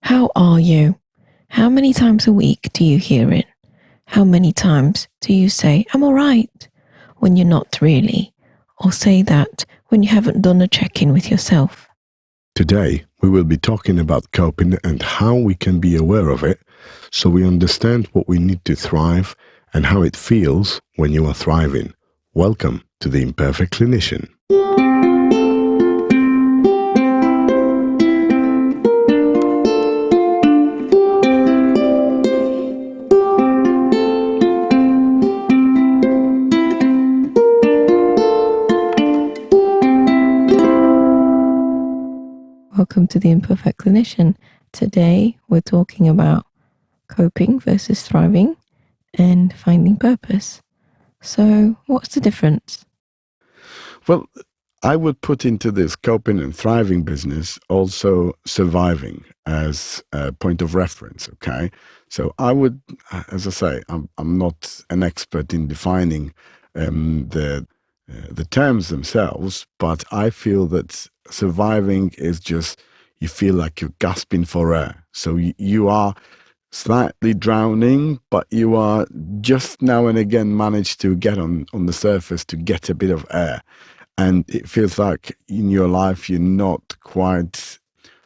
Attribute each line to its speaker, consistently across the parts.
Speaker 1: How are you? How many times a week do you hear it? How many times do you say, I'm all right, when you're not really? Or say that when you haven't done a check-in with yourself?
Speaker 2: Today, we will be talking about coping and how we can be aware of it so we understand what we need to thrive and how it feels when you are thriving. Welcome to the Imperfect Clinician.
Speaker 1: Welcome to the Imperfect Clinician. Today we're talking about coping versus thriving and finding purpose. So what's the difference?
Speaker 2: Well, I would put into this coping and thriving business also surviving as a point of reference, okay? So I would, as I say, I'm not an expert in defining the terms themselves, but I feel that surviving is just, you feel like you're gasping for air. So you are slightly drowning, but you are just now and again managed to get on the surface to get a bit of air. And it feels like in your life you're not quite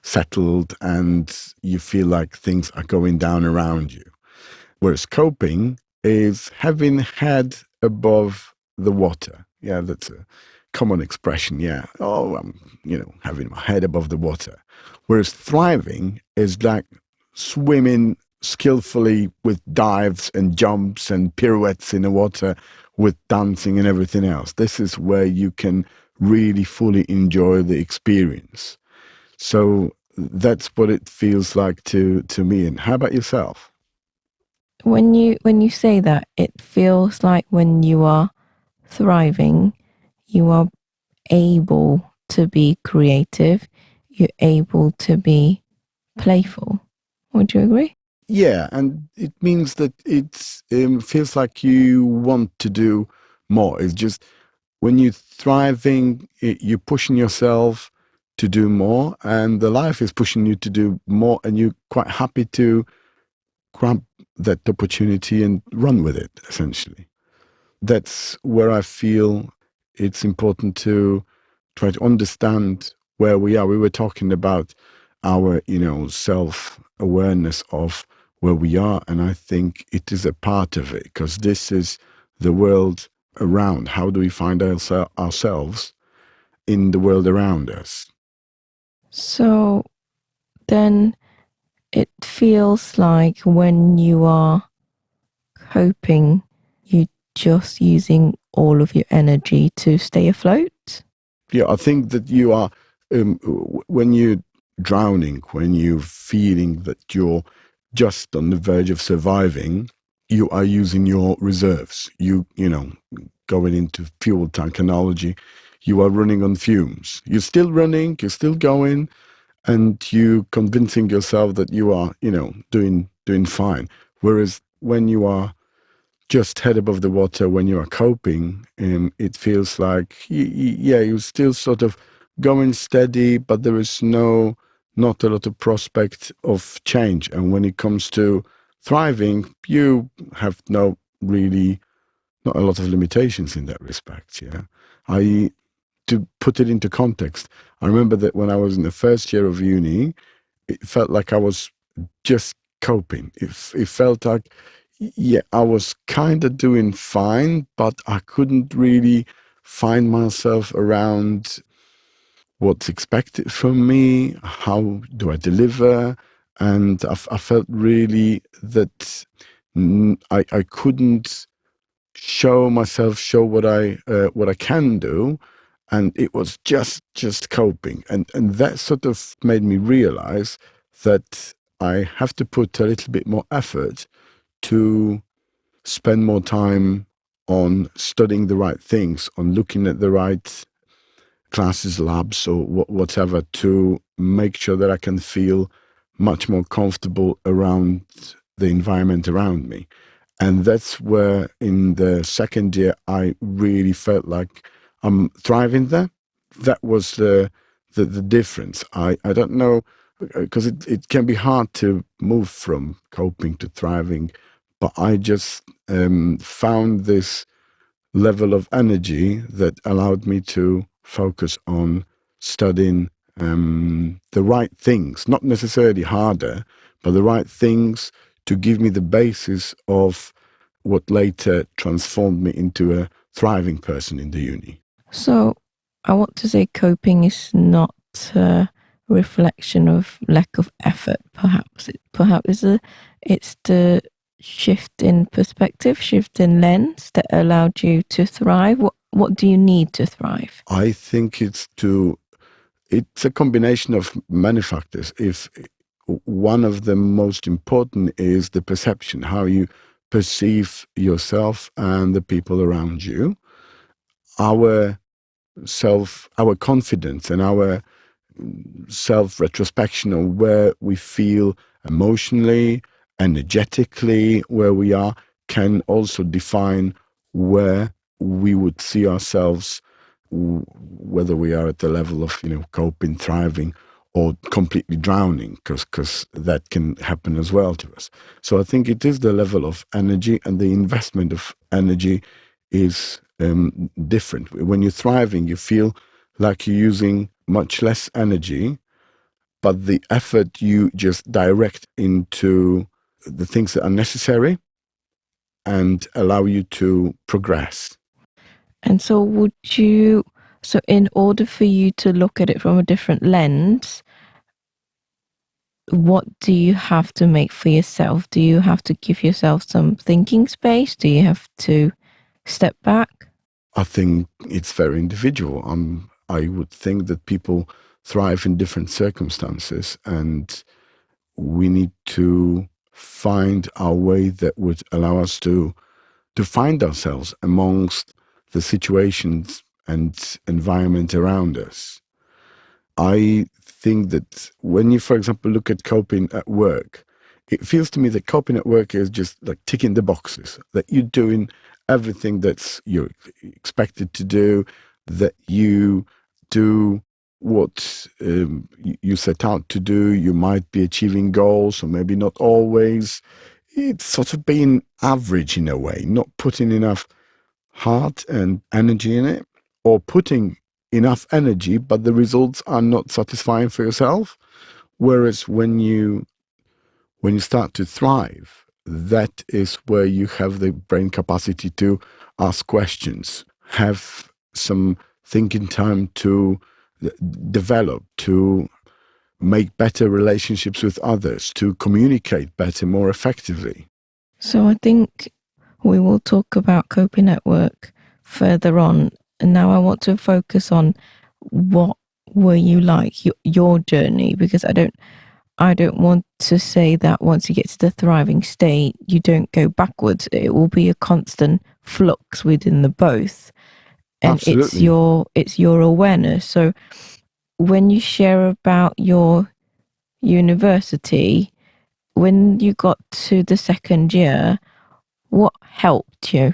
Speaker 2: settled and you feel like things are going down around you. Whereas coping is having head above the water. Yeah, that's a common expression. Yeah. Oh, I'm, having my head above the water. Whereas thriving is like swimming skillfully with dives and jumps and pirouettes in the water with dancing and everything else. This is where you can really fully enjoy the experience. So that's what it feels like to me. And how about yourself?
Speaker 1: When you say that, it feels like when you are thriving, you are able to be creative, you're able to be playful. Would you agree?
Speaker 2: Yeah, and it means that it feels like you want to do more. It's just when you're thriving, you're pushing yourself to do more, and the life is pushing you to do more, and you're quite happy to grab that opportunity and run with it, essentially. That's where I feel it's important to try to understand where we are. We were talking about our, self-awareness of where we are, and I think it is a part of it because this is the world around. How do we find ourselves in the world around us?
Speaker 1: So then it feels like when you are coping, you're just using all of your energy to stay afloat.
Speaker 2: Yeah, I think that you are, when you're drowning, when you're feeling that you're just on the verge of surviving, you are using your reserves. Going into fuel tank analogy, you are running on fumes. You're still running, you're still going, and you convincing yourself that you are, doing fine. Whereas when you are just head above the water, when you are coping, it feels like, yeah, you're still sort of going steady, but there is not a lot of prospect of change. And when it comes to thriving, you have not a lot of limitations in that respect. Yeah. To put it into context, I remember that when I was in the first year of uni, it felt like I was just coping. It felt like, yeah, I was kind of doing fine, but I couldn't really find myself around what's expected from me. How do I deliver? And I felt really that I couldn't show myself, show what I can do, and it was just coping, and that sort of made me realize that I have to put a little bit more effort to spend more time on studying the right things, on looking at the right classes, labs, or whatever, to make sure that I can feel much more comfortable around the environment around me. And that's where in the second year, I really felt like I'm thriving there. That was the difference. I don't know because it can be hard to move from coping to thriving. But I just found this level of energy that allowed me to focus on studying the right things, not necessarily harder, but the right things to give me the basis of what later transformed me into a thriving person in the uni.
Speaker 1: So I want to say coping is not a reflection of lack of effort. It's the shift in perspective, shift in lens that allowed you to thrive. What do you need to thrive?
Speaker 2: I think it's a combination of many factors. If one of the most important is the perception, how you perceive yourself and the people around you, our our confidence and our self retrospection of where we feel emotionally, energetically, where we are, can also define where we would see ourselves, whether we are at the level of coping, thriving, or completely drowning, because that can happen as well to us. So I think it is the level of energy, and the investment of energy is different. When you're thriving, you feel like you're using much less energy, but the effort you just direct into the things that are necessary and allow you to progress.
Speaker 1: And so in order for you to look at it from a different lens, what do you have to make for yourself? Do you have to give yourself some thinking space? Do you have to step back?
Speaker 2: I think it's very individual. I would think that people thrive in different circumstances, and we need to find our way that would allow us to find ourselves amongst the situations and environment around us. I think that when you, for example, look at coping at work, it feels to me that coping at work is just like ticking the boxes, that you're doing everything that's you're expected to do, that you do what you set out to do. You might be achieving goals, or maybe not always. It's sort of being average in a way, not putting enough heart and energy in it, or putting enough energy, but the results are not satisfying for yourself. Whereas when you start to thrive, that is where you have the brain capacity to ask questions, have some thinking time to develop, to make better relationships with others, to communicate better, more effectively.
Speaker 1: So I think we will talk about coping at work further on. And now I want to focus on what were you like, your journey, because I don't want to say that once you get to the thriving state, you don't go backwards. It will be a constant flux within the both. And
Speaker 2: Absolutely.
Speaker 1: it's your awareness. So when you share about your university, when you got to the second year, what helped you?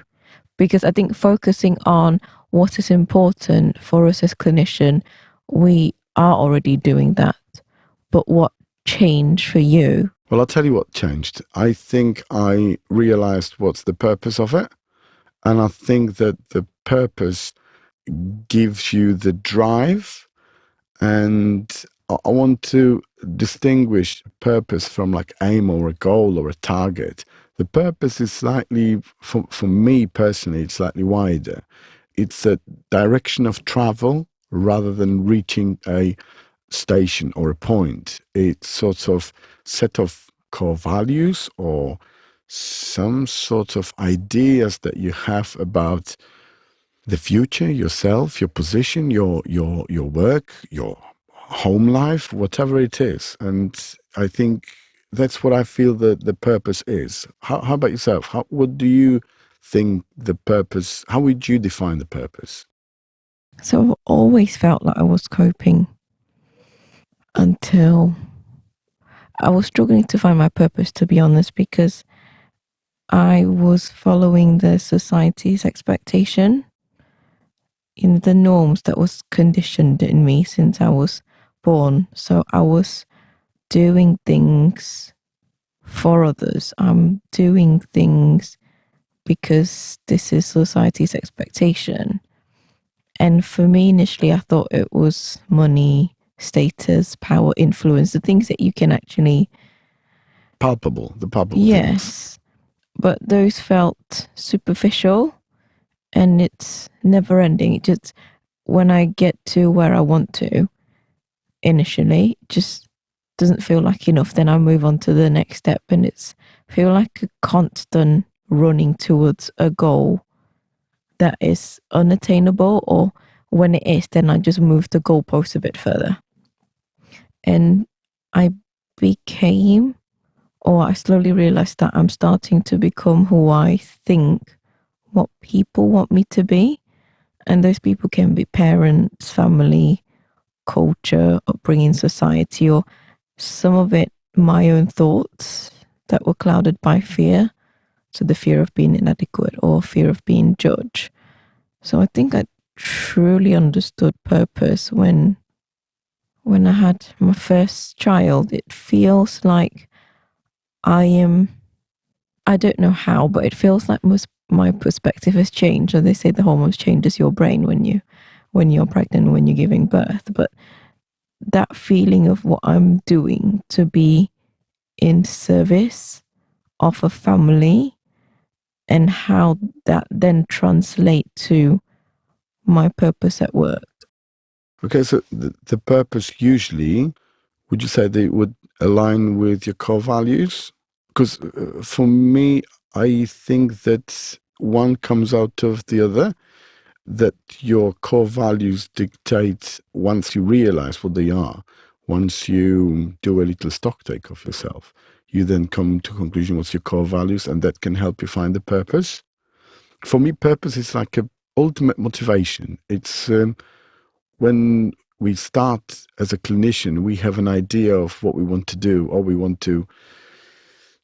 Speaker 1: Because I think focusing on what is important for us as clinician, we are already doing that. But what changed for you?
Speaker 2: Well, I'll tell you what changed. I think I realized what's the purpose of it. And I think that the purpose gives you the drive. And I want to distinguish purpose from like aim or a goal or a target. The purpose is slightly, for me personally, it's slightly wider. It's a direction of travel rather than reaching a station or a point. It's sort of set of core values or some sort of ideas that you have about the future, yourself, your position, your work, your home life, whatever it is. And I think that's what I feel that the purpose is. How about yourself? What do you think the purpose? How would you define the purpose?
Speaker 1: So I've always felt like I was coping until I was struggling to find my purpose, to be honest, because I was following the society's expectation in the norms that was conditioned in me since I was born. So I was doing things for others. I'm doing things because this is society's expectation. And for me, initially, I thought it was money, status, power, influence, the things that you can actually,
Speaker 2: The palpable things.
Speaker 1: yes, but those felt superficial and it's never ending. It just, when I get to where I want to initially, it just doesn't feel like enough. Then I move on to the next step and it's feel like a constant running towards a goal that is unattainable, or when it is, then I just move the goalpost a bit further. And I became, or I slowly realized that I'm starting to become who I think what people want me to be. And those people can be parents, family, culture, upbringing, society, or some of it my own thoughts that were clouded by fear. So the fear of being inadequate or fear of being judged. So I think I truly understood purpose when I had my first child. It feels like I am, I don't know how, but it feels like my perspective has changed. So they say the hormones changes your brain when you're pregnant, when you're giving birth. But that feeling of what I'm doing to be in service of a family and how that then translate to my purpose at work.
Speaker 2: Okay, so the purpose usually, would you say they would align with your core values? Because for me, I think that one comes out of the other, that your core values dictate, once you realize what they are, once you do a little stock take of yourself, you then come to a conclusion what's your core values, and that can help you find the purpose. For me, purpose is like a ultimate motivation. It's when we start as a clinician, we have an idea of what we want to do, or we want to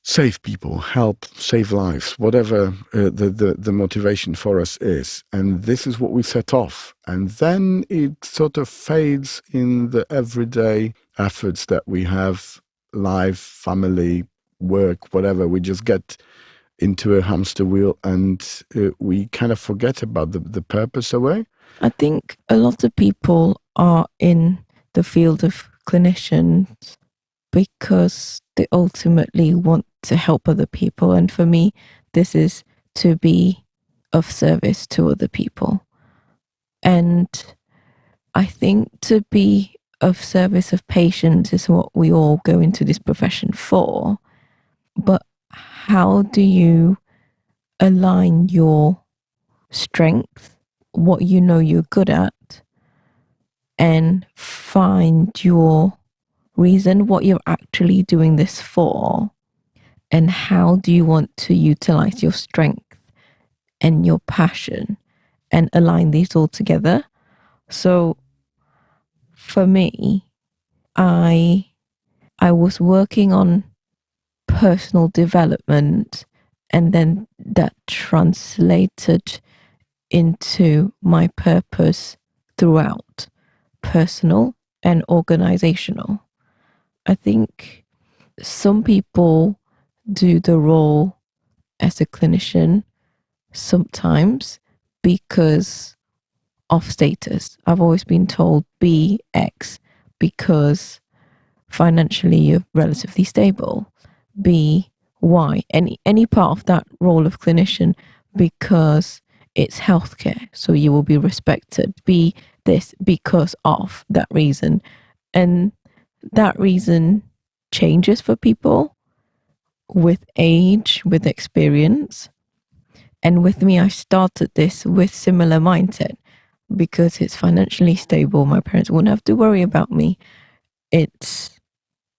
Speaker 2: save people, help, save lives, whatever the motivation for us is. And this is what we set off. And then it sort of fades in the everyday efforts that we have, life, family, work, whatever. We just get into a hamster wheel and we kind of forget about the purpose away.
Speaker 1: I think a lot of people are in the field of clinicians because they ultimately want to help other people. And for me, this is to be of service to other people. And I think to be of service of patients is what we all go into this profession for. But how do you align your strength, what you know you're good at, and find your reason, what you're actually doing this for, and how do you want to utilize your strength and your passion and align these all together? So for me, I I was working on personal development and then that translated into my purpose throughout personal and organizational. I think some people do the role as a clinician sometimes because of status. I've always been told be X because financially you're relatively stable. Be Y, any part of that role of clinician because it's healthcare, so you will be respected. Be this because of that reason. And that reason changes for people with age, with experience. And with me, I started this with similar mindset because it's financially stable. My parents wouldn't have to worry about me. It's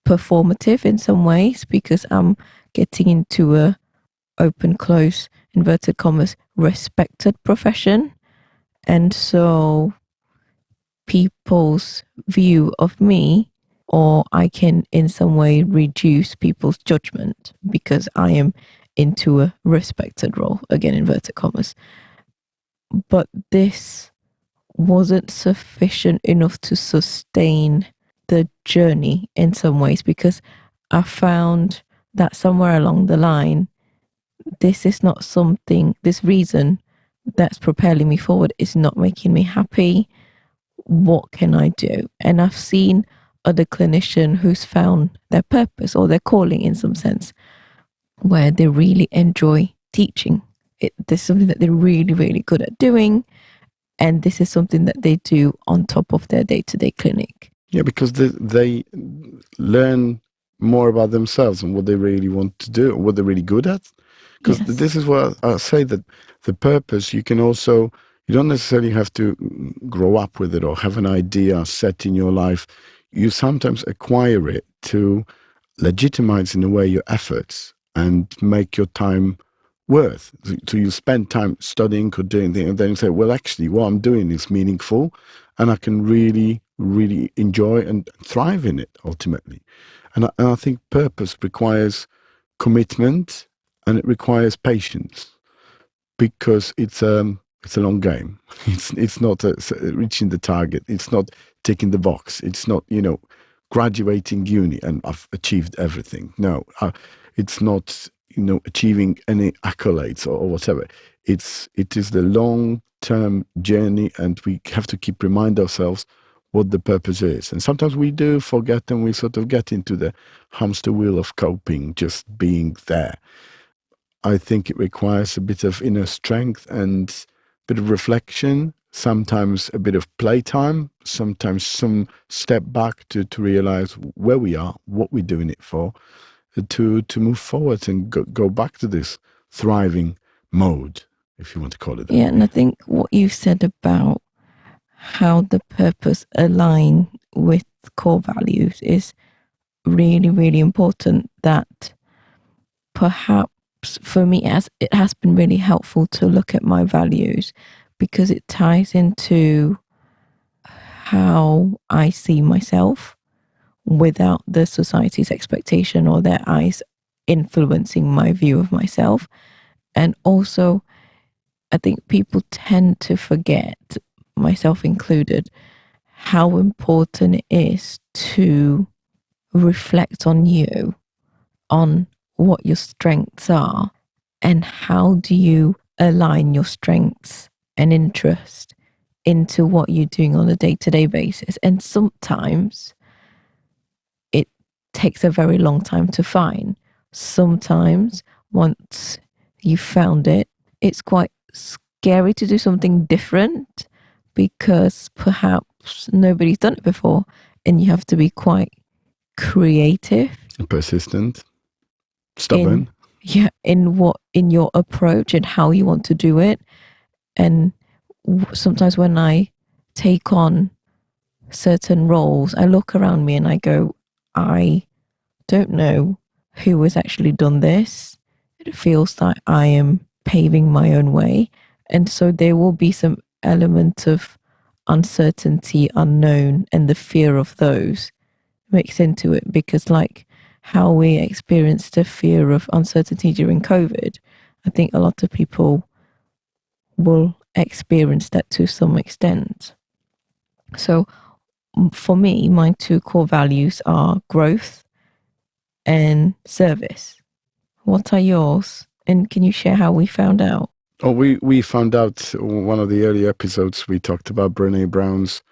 Speaker 1: performative in some ways because I'm getting into a open close inverted commas respected profession. And so people's view of me, or I can in some way reduce people's judgment because I am into a respected role, again, inverted commas. But this wasn't sufficient enough to sustain the journey in some ways, because I found that somewhere along the line, this is not something, this reason that's propelling me forward is not making me happy. What can I do? And I've seen other clinician who's found their purpose or their calling in some sense, where they really enjoy teaching. This is something that they're really, really good at doing. And this is something that they do on top of their day-to-day clinic.
Speaker 2: Yeah, because they learn more about themselves and what they really want to do, what they're really good at. Because
Speaker 1: Yes.
Speaker 2: this is what I say, that the purpose, you can also, you don't necessarily have to grow up with it or have an idea set in your life. You sometimes acquire it to legitimize, in a way, your efforts and make your time worth. So you spend time studying or doing things, and then you say, well, actually, what I'm doing is meaningful and I can really, really enjoy and thrive in it ultimately. And I think purpose requires commitment and it requires patience, because it's a long game. It's not reaching the target. It's not ticking the box. It's not, graduating uni and I've achieved everything. No, it's not, achieving any accolades or whatever. It is the long term journey, and we have to keep remind ourselves what the purpose is. And sometimes we do forget, and we sort of get into the hamster wheel of coping, just being there. I think it requires a bit of inner strength and a bit of reflection, sometimes a bit of playtime, sometimes some step back to realize where we are, what we're doing it for, to move forward and go back to this thriving mode, if you want to call it that.
Speaker 1: Yeah, and I think what you said about how the purpose align with core values is really, really important. That perhaps for me, it has been really helpful to look at my values, because it ties into how I see myself without the society's expectation or their eyes influencing my view of myself. And also, I think people tend to forget, myself included, how important it is to reflect on you, on what your strengths are, and how do you align your strengths and interest into what you're doing on a day-to-day basis. And sometimes it takes a very long time to find. Sometimes once you found it, it's quite scary to do something different, because perhaps nobody's done it before, and you have to be quite creative
Speaker 2: Persistent,
Speaker 1: in
Speaker 2: stubborn.
Speaker 1: in your approach and how you want to do it. And sometimes when I take on certain roles, I look around me and I go, I don't know who has actually done this. It feels like I am paving my own way. And so there will be some element of uncertainty, unknown, and the fear of those mixed into it. Because, like how we experienced the fear of uncertainty during COVID, I think a lot of people will experience that to some extent. So, for me, my two core values are growth and service. What are yours? And can you share how we found out?
Speaker 2: Oh, we found out one of the early episodes, we talked about Brene Brown's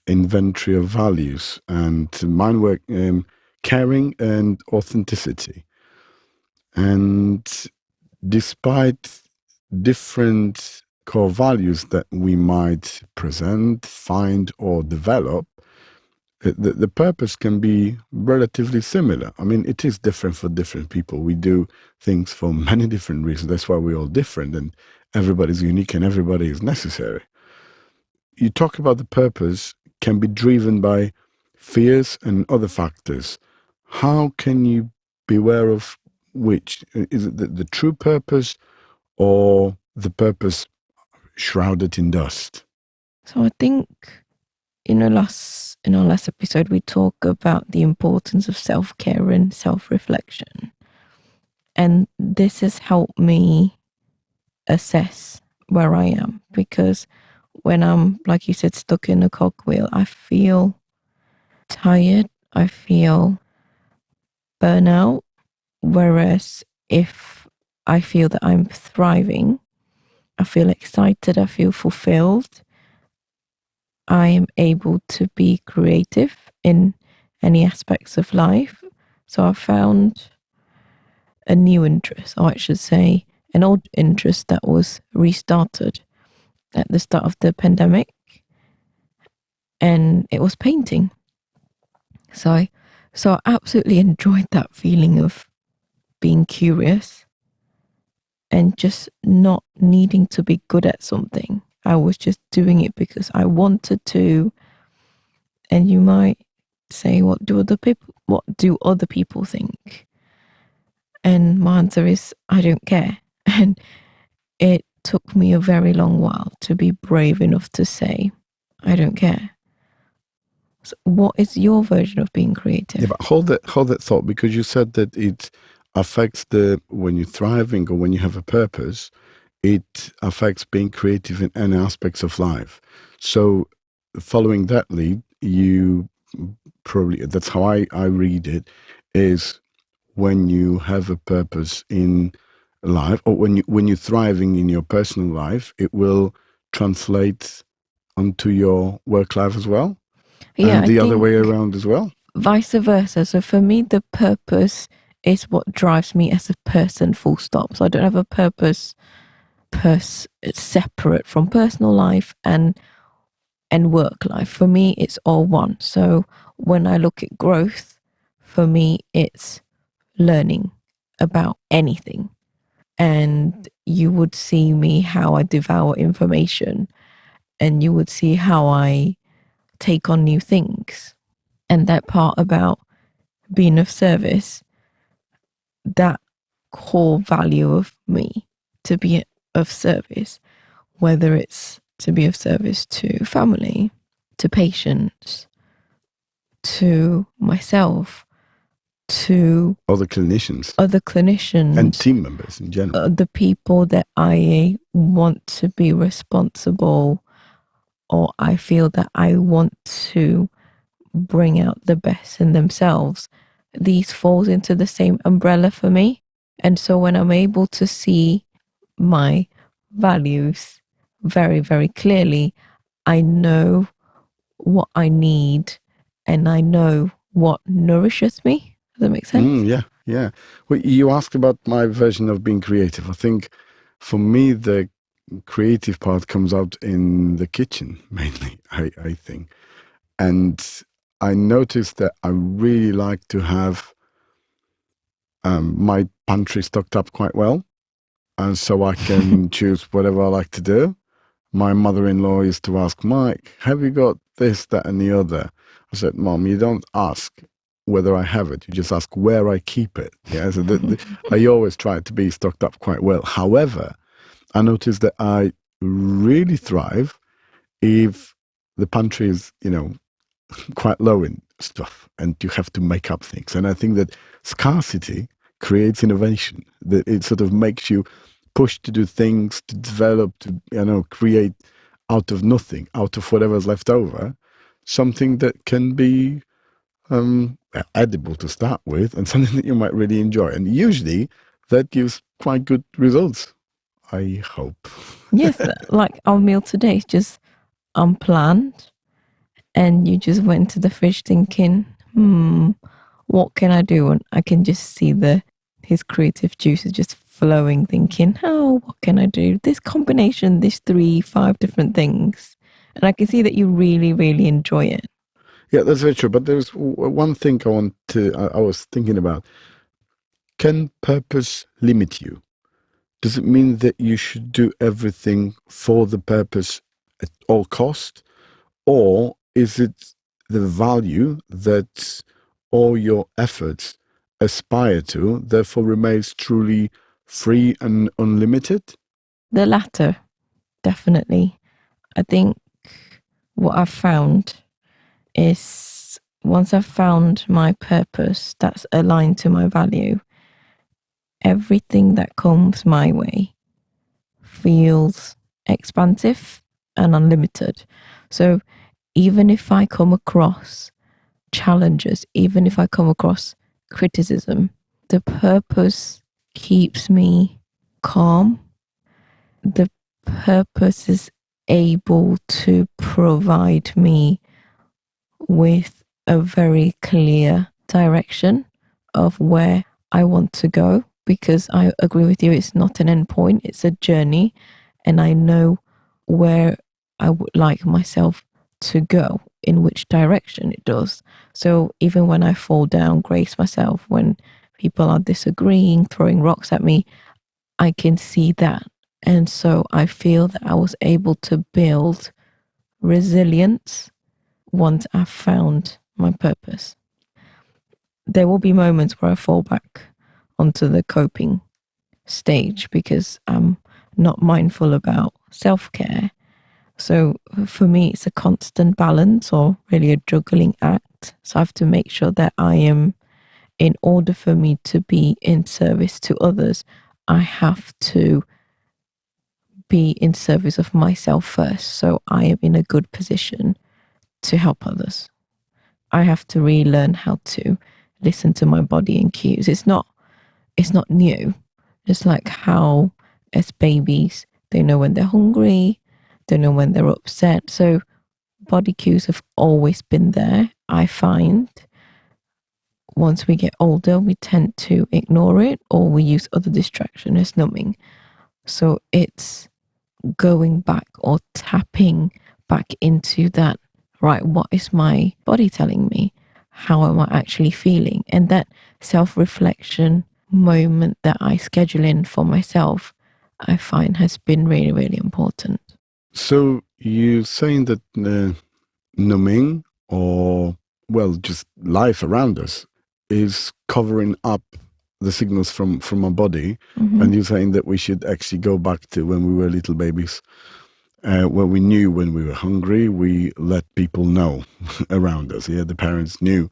Speaker 2: inventory of values, and mine were caring and authenticity. And despite different core values that we might present, find, or develop, the purpose can be relatively similar. I mean, it is different for different people. We do things for many different reasons. That's why we're all different, and everybody's unique and everybody is necessary. You talk about the purpose can be driven by fears and other factors. How can you be aware of which? Is it the true purpose or the purpose shrouded in dust?
Speaker 1: So I think in our last episode we talk about the importance of self-care and self-reflection. And this has helped me assess where I am, because when I'm, like you said, stuck in a cogwheel, I feel tired, I feel burnout. Whereas if I feel that I'm thriving, I feel excited, I feel fulfilled, I am able to be creative in any aspects of life. So I found a new interest, or I should say, an old interest that was restarted at the start of the pandemic, and it was painting. So I absolutely enjoyed that feeling of being curious and just not needing to be good at something. I was just doing it because I wanted to. And you might say, what do other people think? And my answer is, I don't care. And it took me a very long while to be brave enough to say, I don't care. So what is your version of being
Speaker 2: Yeah,
Speaker 1: creative?
Speaker 2: but hold that thought, because you said that it affects the when you're thriving or when you have a purpose, it affects being creative in any aspects of life. So following that lead, you probably, that's how I read it, is when you have a purpose in life, or when you're thriving in your personal life, it will translate onto your work life as well,
Speaker 1: Yeah,
Speaker 2: and
Speaker 1: I
Speaker 2: the other
Speaker 1: think
Speaker 2: way around as well.
Speaker 1: vice versa. So for me, the purpose is what drives me as a person, full stop. So I don't have a purpose separate from personal life and work life. For me, it's all one. So when I look at growth, for me, it's learning about anything. And you would see me how I devour information, and you would see how I take on new things. And that part about being of service, that core value of me to be of service, whether it's to be of service to family, to patients, to myself, to
Speaker 2: Other clinicians
Speaker 1: other
Speaker 2: and
Speaker 1: clinicians,
Speaker 2: team members in general.
Speaker 1: the people that I want to be responsible, or I feel that I want to bring out the best in themselves. These falls into the same umbrella for me. And so when I'm able to see my values very, very clearly, I know what I need and I know what nourishes me. Does that make sense?
Speaker 2: Yeah, yeah. Well, you asked about my version of being creative. I think for me, the creative part comes out in the kitchen mainly, I think. And I noticed that I really like to have my pantry stocked up quite well. And so I can choose whatever I like to do. My mother-in-law used to ask, Mike, have you got this, that, and the other? I said, Mom, you don't ask whether I have it. You just ask where I keep it. Yeah, so I always try to be stocked up quite well. However, I noticed that I really thrive if the pantry is, quite low in stuff and you have to make up things. And I think that scarcity creates innovation, that it sort of makes you push to do things, to develop, to, create out of nothing, out of whatever's left over, something that can be edible to start with and something that you might really enjoy. And usually that gives quite good results, I hope.
Speaker 1: Yes, like our meal today is just unplanned, and you just went to the fridge thinking, what can I do? And I can just see his creative juices just flowing, thinking, oh, what can I do? This combination, this 3, 5 different things. And I can see that you really, really enjoy it.
Speaker 2: Yeah, that's very true. But there's one thing I was thinking about. Can purpose limit you? Does it mean that you should do everything for the purpose at all cost? Or is it the value that all your efforts aspire to, therefore remains truly free and unlimited?
Speaker 1: The latter, definitely. I think what I've found is once I've found my purpose that's aligned to my value, everything that comes my way feels expansive and unlimited. So even if I come across challenges, even if I come across criticism, the purpose keeps me calm. The purpose is able to provide me with a very clear direction of where I want to go, because I agree with you, it's not an end point, it's a journey, and I know where I would like myself to go, in which direction it does. So even when I fall down, grace myself. When people are disagreeing, throwing rocks at me, I can see that. And so I feel that I was able to build resilience once I've found my purpose. There will be moments where I fall back onto the coping stage because I'm not mindful about self care. So for me, it's a constant balance, or really a juggling act. So I have to make sure that I am, in order for me to be in service to others, I have to be in service of myself first. So I am in a good position to help others. I have to relearn how to listen to my body and cues. It's not new. Just like how as babies they know when they're hungry, they know when they're upset. So body cues have always been there. I find once we get older, we tend to ignore it, or we use other distraction as numbing. So it's going back or tapping back into that, right? What is my body telling me? How am I actually feeling? And that self reflection moment that I schedule in for myself, I find has been really, really important.
Speaker 2: So you're saying that numbing, or well, just life around us, is covering up the signals from our body, and you're saying that we should actually go back to when we were little babies, where we knew when we were hungry, we let people know around us. Yeah, the parents knew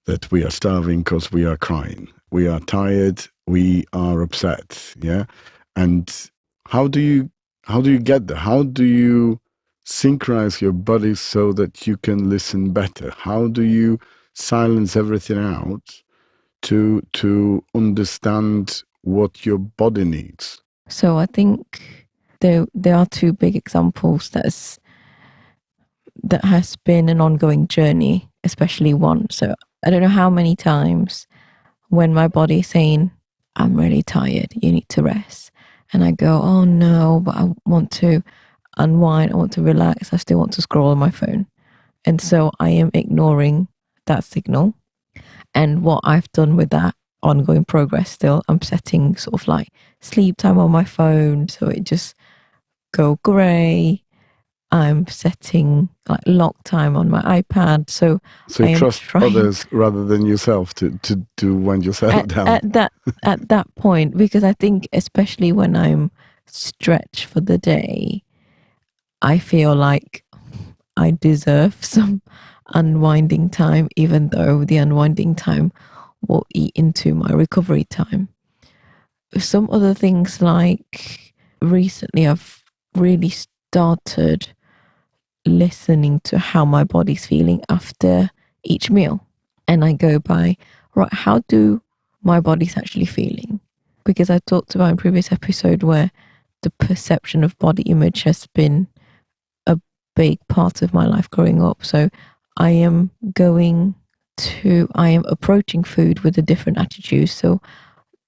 Speaker 2: that we are starving because we are crying, we are tired, we are upset. Yeah, and how do you get there? How do you synchronize your body so that you can listen better? How do you silence everything out to understand what your body needs?
Speaker 1: So I think there are two big examples that has been an ongoing journey, especially one. So I don't know how many times when my body's saying, I'm really tired, you need to rest. And I go, oh no, but I want to unwind, I want to relax, I still want to scroll on my phone. And so I am ignoring that signal. And what I've done with that ongoing progress still, I'm setting sort of like sleep time on my phone. So it just go grey. I'm setting like lock time on my iPad. So
Speaker 2: So
Speaker 1: I
Speaker 2: you
Speaker 1: am
Speaker 2: trust
Speaker 1: trying
Speaker 2: others rather than yourself to wind yourself down.
Speaker 1: at that point, because I think especially when I'm stretched for the day, I feel like I deserve some unwinding time, even though the unwinding time will eat into my recovery time. Some other things, like recently I've really started listening to how my body's feeling after each meal. And I go by, right, how do my body's actually feeling? Because I talked about in previous episode where the perception of body image has been a big part of my life growing up. So I am approaching food with a different attitude. So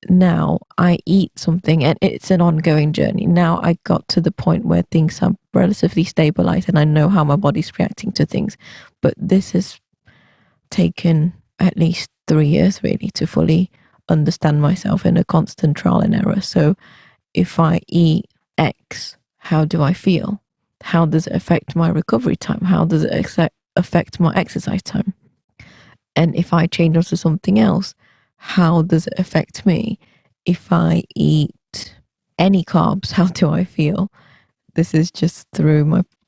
Speaker 1: now I eat something, and it's an ongoing journey. Now I got to the point where things are relatively stabilized and I know how my body's reacting to things. But this has taken at least 3 years really to fully understand myself, in a constant trial and error. So if I eat X, how do I feel? How does it affect my recovery time? How does it affect my exercise time? And if I change onto something else, how does it affect me? If I eat any carbs, how do I feel? This is just through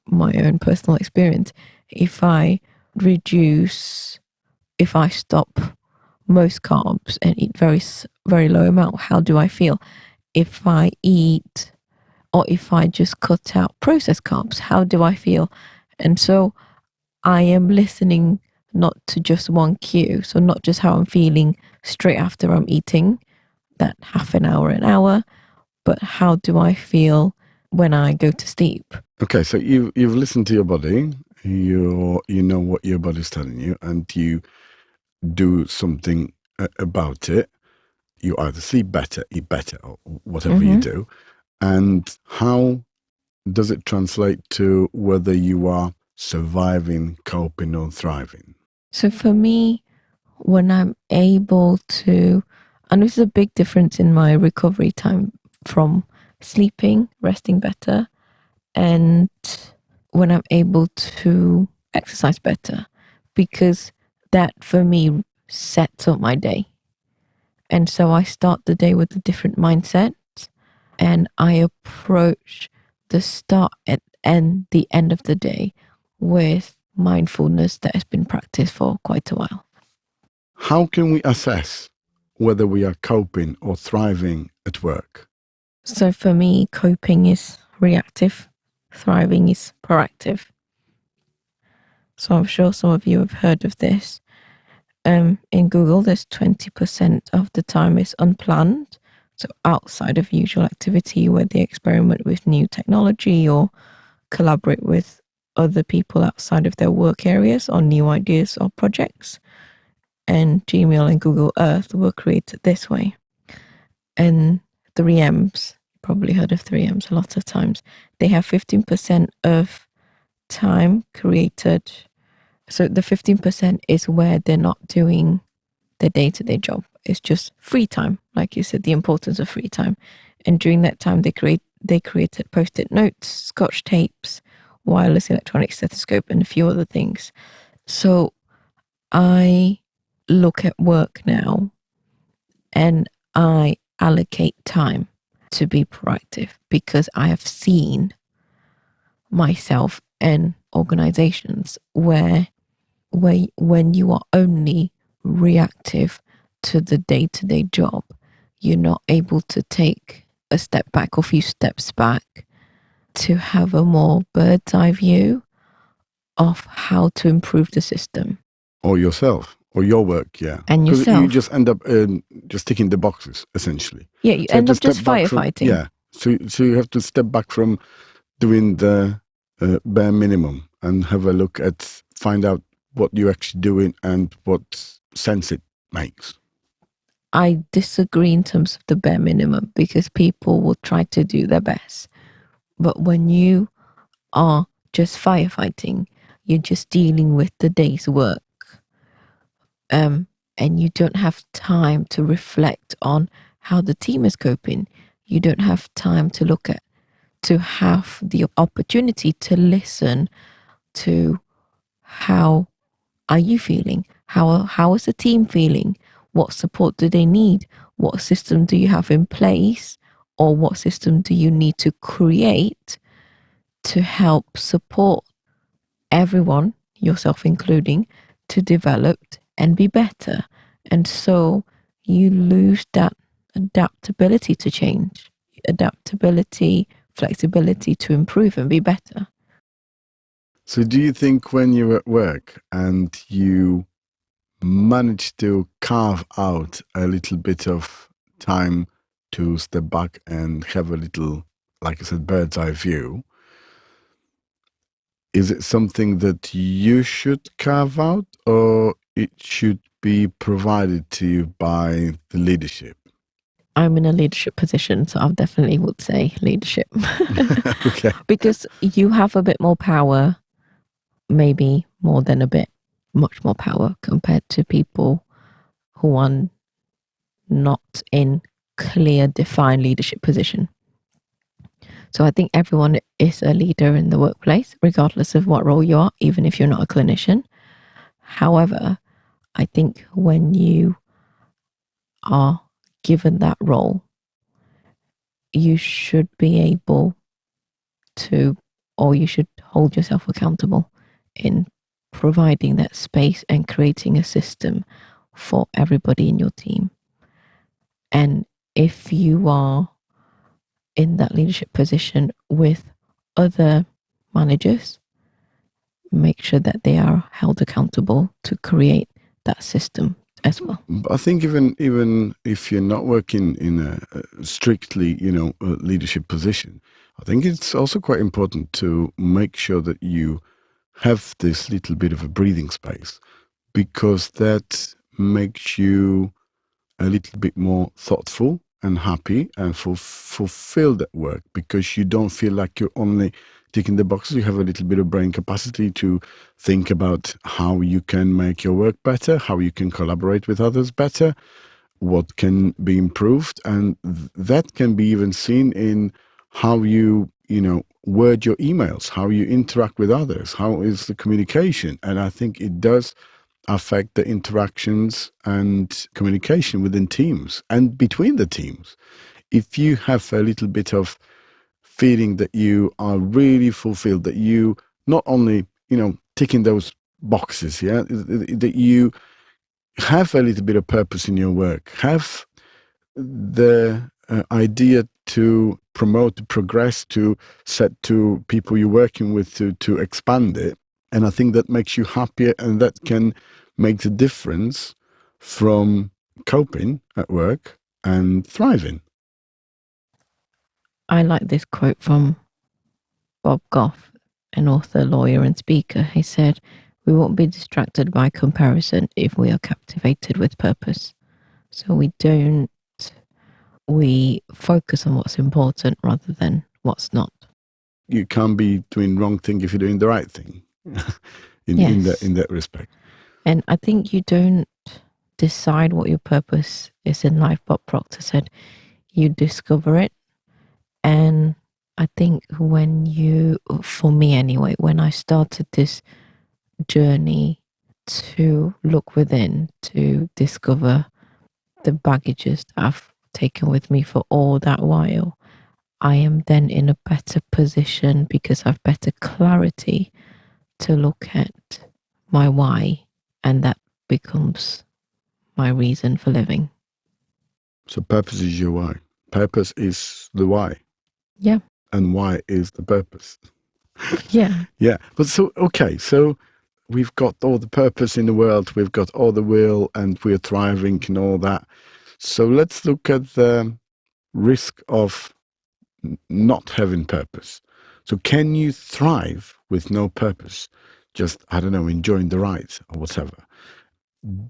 Speaker 1: my own personal experience. If I reduce, if I stop most carbs and eat very low amount, how do I feel? If I eat, or if I just cut out processed carbs, how do I feel? And so I am listening not to just one cue. So not just how I'm feeling straight after I'm eating, that half an hour, but how do I feel when I go to sleep?
Speaker 2: Okay, so you've listened to your body, you know what your body's telling you, and you do something about it. You either sleep better, eat better, or whatever you do. And how does it translate to whether you are surviving, coping, or thriving?
Speaker 1: So for me, when I'm able to, and this is a big difference in my recovery time from sleeping, resting better, and when I'm able to exercise better, because that for me sets up my day. And so I start the day with a different mindset and I approach the start and the end of the day with mindfulness that has been practiced for quite a while.
Speaker 2: How can we assess whether we are coping or thriving at work?
Speaker 1: So for me, coping is reactive, thriving is proactive. So I'm sure some of you have heard of this. In Google, there's 20% of the time is unplanned. So outside of usual activity where they experiment with new technology or collaborate with other people outside of their work areas on new ideas or projects. And Gmail and Google Earth were created this way. And 3Ms, probably heard of 3Ms a lot of times, they have 15% of time created. So the 15% is where they're not doing their day-to-day job. It's just free time, like you said, the importance of free time. And during that time, they created post-it notes, scotch tapes, wireless electronic stethoscope, and a few other things. So I look at work now and I allocate time to be proactive because I have seen myself and organizations where when you are only reactive to the day-to-day job, you're not able to take a step back or few steps back to have a more bird's eye view of how to improve the system.
Speaker 2: Or yourself, or your work, yeah.
Speaker 1: And
Speaker 2: Because you
Speaker 1: yourself.
Speaker 2: just end up just ticking the boxes, essentially.
Speaker 1: Yeah, you
Speaker 2: So you have
Speaker 1: end
Speaker 2: to
Speaker 1: up
Speaker 2: step
Speaker 1: just
Speaker 2: back from,
Speaker 1: firefighting.
Speaker 2: yeah. So you have to step back from doing the bare minimum and have a look at, find out what you're actually doing and what sense it makes.
Speaker 1: I disagree in terms of the bare minimum because people will try to do their best. But when you are just firefighting, you're just dealing with the day's work. And you don't have time to reflect on how the team is coping. You don't have time to look at, to have the opportunity to listen to how are you feeling? How is the team feeling? What support do they need? What system do you have in place? Or what system do you need to create to help support everyone, yourself including, to develop and be better? And so you lose that adaptability to change, adaptability, flexibility to improve and be better.
Speaker 2: So do you think when you're at work and you manage to carve out a little bit of time to step back and have a little, like I said, bird's eye view, is it something that you should carve out or it should be provided to you by the leadership?
Speaker 1: I'm in a leadership position, so I definitely would say leadership.
Speaker 2: Okay.
Speaker 1: Because you have a bit more power, maybe more than a bit, much more power compared to people who are not in clear, defined leadership position. So I think everyone is a leader in the workplace, regardless of what role you are, even if you're not a clinician. However, I think when you are given that role, you should be able to, or you should hold yourself accountable in providing that space and creating a system for everybody in your team. And if you are in that leadership position with other managers, make sure that they are held accountable to create that system as well.
Speaker 2: But I think even if you're not working in a strictly, a leadership position, I think it's also quite important to make sure that you have this little bit of a breathing space, because that makes you a little bit more thoughtful and happy and fulfilled at work, because you don't feel like you're only ticking the boxes. You have a little bit of brain capacity to think about how you can make your work better, how you can collaborate with others better, what can be improved. And that can be even seen in how you word your emails, how you interact with others, how is the communication. And I think it does affect the interactions and communication within teams and between the teams. If you have a little bit of feeling that you are really fulfilled, that you not only, ticking those boxes, that you have a little bit of purpose in your work, have the idea to promote, to progress, to set to people you're working with to expand it. And I think that makes you happier, and that can make the difference from coping at work and thriving.
Speaker 1: I like this quote from Bob Goff, an author, lawyer, and speaker. He said, "We won't be distracted by comparison if we are captivated with purpose." So we focus on what's important rather than what's not.
Speaker 2: You can't be doing wrong thing if you're doing the right thing. in
Speaker 1: Yes.
Speaker 2: that respect.
Speaker 1: And I think you don't decide what your purpose is in life. Bob Proctor said, you discover it. And I think for me anyway, when I started this journey to look within, to discover the baggages that I've taken with me for all that while, I am then in a better position because I've better clarity to look at my why, and that becomes my reason for living.
Speaker 2: So purpose is your why. Purpose is the why.
Speaker 1: Yeah.
Speaker 2: And why is the purpose.
Speaker 1: Yeah.
Speaker 2: Yeah. But so we've got all the purpose in the world, we've got all the will, and we're thriving and all that. So let's look at the risk of not having purpose. So can you thrive with no purpose? Just, I don't know, enjoying the ride or whatever.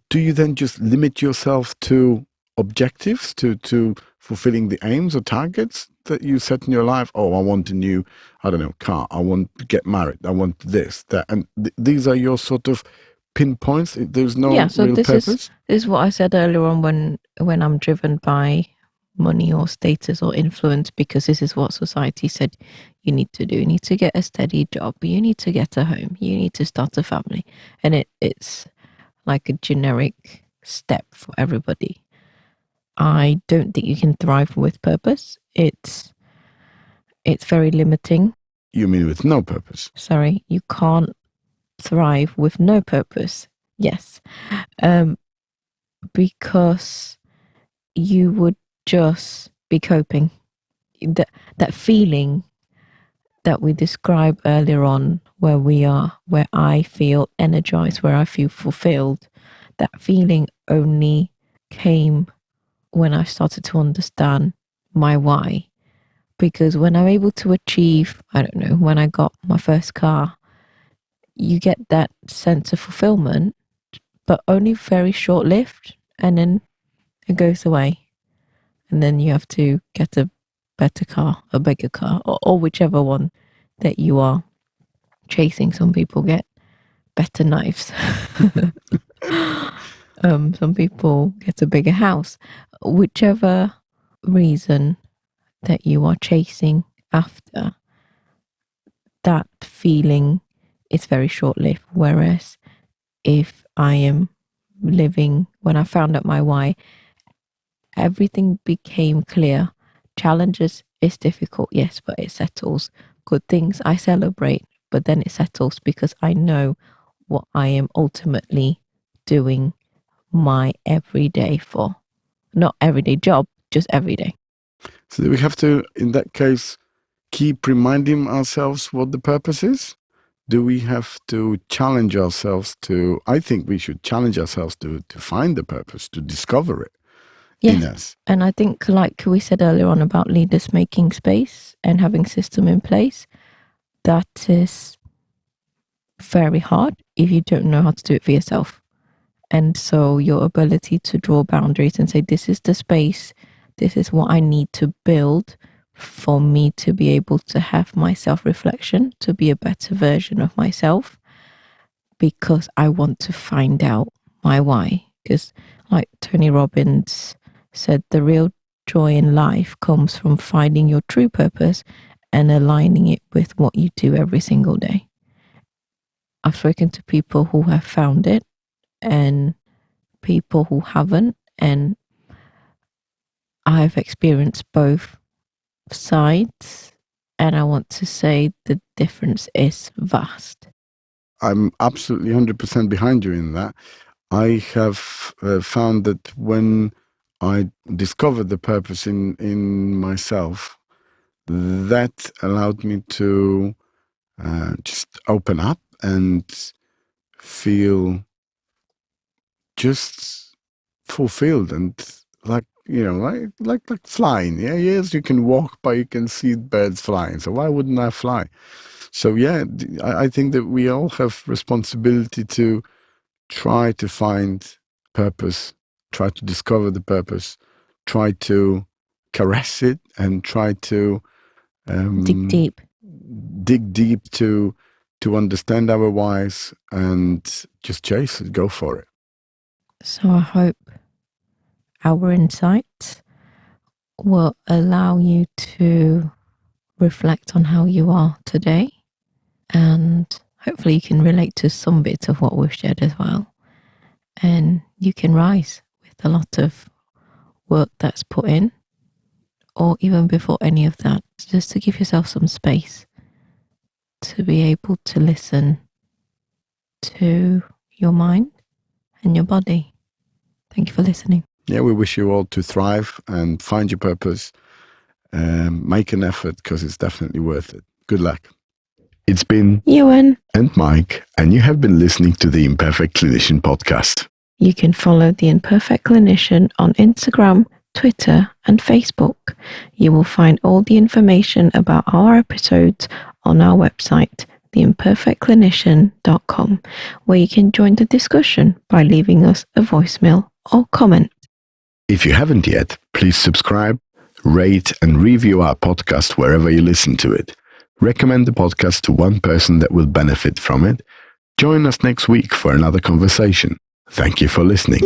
Speaker 2: Do you then just limit yourself to objectives, to fulfilling the aims or targets that you set in your life? Oh, I want a new, I don't know, car. I want to get married. I want this, that. And these are your sort of pinpoints. There's no
Speaker 1: So
Speaker 2: real purpose.
Speaker 1: this is what I said earlier on when I'm driven by money or status or influence, because this is what society said you need to do. You need to get a steady job. You need to get a home. You need to start a family. And it's like a generic step for everybody. I don't think you can thrive with purpose. It's very limiting.
Speaker 2: You mean with no purpose?
Speaker 1: Sorry, you can't thrive with no purpose. Yes. Because you would just be coping. That feeling that we described earlier on, where I feel energized, where I feel fulfilled, that feeling only came when I started to understand my why. Because when I'm able to achieve, I don't know, when I got my first car, you get that sense of fulfillment, but only very short lived, and then it goes away. And then you have to get a better car, a bigger car, or whichever one that you are chasing. Some people get better knives. Some people get a bigger house. Whichever reason that you are chasing after, that feeling is very short lived. Whereas if I am living, when I found out my why, everything became clear. Challenges is difficult, yes, but it settles. Good things I celebrate, but then it settles because I know what I am ultimately doing my everyday for. Not everyday job, just every day.
Speaker 2: So we have to, in that case, keep reminding ourselves what the purpose is. do we have to challenge ourselves to, I think we should challenge ourselves to find the purpose, to discover it in
Speaker 1: Yes.
Speaker 2: us.
Speaker 1: And I think, like we said earlier on about leaders making space and having system in place, that is very hard if you don't know how to do it for yourself. And so your ability to draw boundaries and say, this is the space, this is what I need to build for me to be able to have my self-reflection, to be a better version of myself, because I want to find out my why. Because like Tony Robbins said, the real joy in life comes from finding your true purpose and aligning it with what you do every single day. I've spoken to people who have found it and people who haven't, and I've experienced both sides, and I want to say the difference is vast.
Speaker 2: I'm absolutely 100% behind you in that. I have found that when I discovered the purpose in myself, that allowed me to just open up and feel just fulfilled and like, like flying. Yeah, yes, you can walk, but you can see birds flying. So why wouldn't I fly? So yeah, I think that we all have responsibility to try to find purpose, try to discover the purpose, try to caress it, and try to dig deep to understand our whys and just chase it, go for it.
Speaker 1: So I hope our insights will allow you to reflect on how you are today, and hopefully you can relate to some bits of what we've shared as well, and you can rise with a lot of work that's put in, or even before any of that, just to give yourself some space to be able to listen to your mind and your body. Thank you for listening.
Speaker 2: Yeah, we wish you all to thrive and find your purpose. Make an effort, because it's definitely worth it. Good luck. It's been
Speaker 1: Yuen
Speaker 2: and Mike, and you have been listening to the Imperfect Clinician podcast.
Speaker 1: You can follow the Imperfect Clinician on Instagram, Twitter, and Facebook. You will find all the information about our episodes on our website, theimperfectclinician.com, where you can join the discussion by leaving us a voicemail or comment.
Speaker 2: If you haven't yet, please subscribe, rate, and review our podcast wherever you listen to it. Recommend the podcast to one person that will benefit from it. Join us next week for another conversation. Thank you for listening.